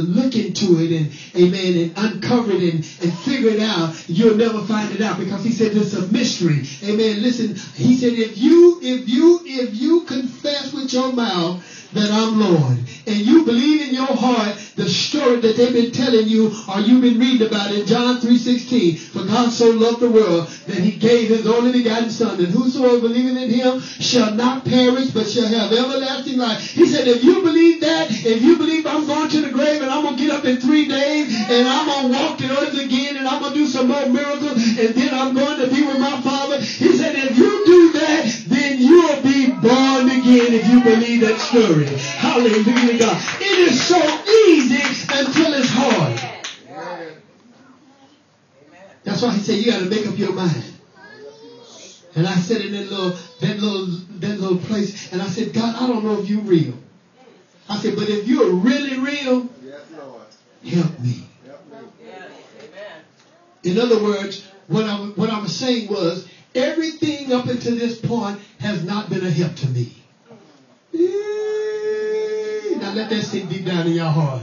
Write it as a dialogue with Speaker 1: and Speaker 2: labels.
Speaker 1: look into it and amen and uncover it and figure it out, you'll never find it out, because he said it's a mystery. Amen. Listen, he said if you confess with your mouth that I'm Lord, and you believe in your heart the story that they've been telling you or you've been reading about in John 3:16, for God so loved the world that he gave his only begotten Son, and whosoever believing in him shall not perish but shall have everlasting life. He said if you believe that, if you believe I'm going to the grave and I'm going to get up in 3 days and I'm going to walk the earth again and I'm going to do some more miracles and then I'm going to be with my Father, he said if you do that, then you'll be born again if you believe that story. Hallelujah, God. It is so easy until it's hard. That's why he said you got to make up your mind. And I said in that little place, and I said, God, I don't know if you're real. I said, but if you're really real, help me. In other words, what I was saying was, everything up until this point has not been a help to me. Now let that sink deep down in your heart.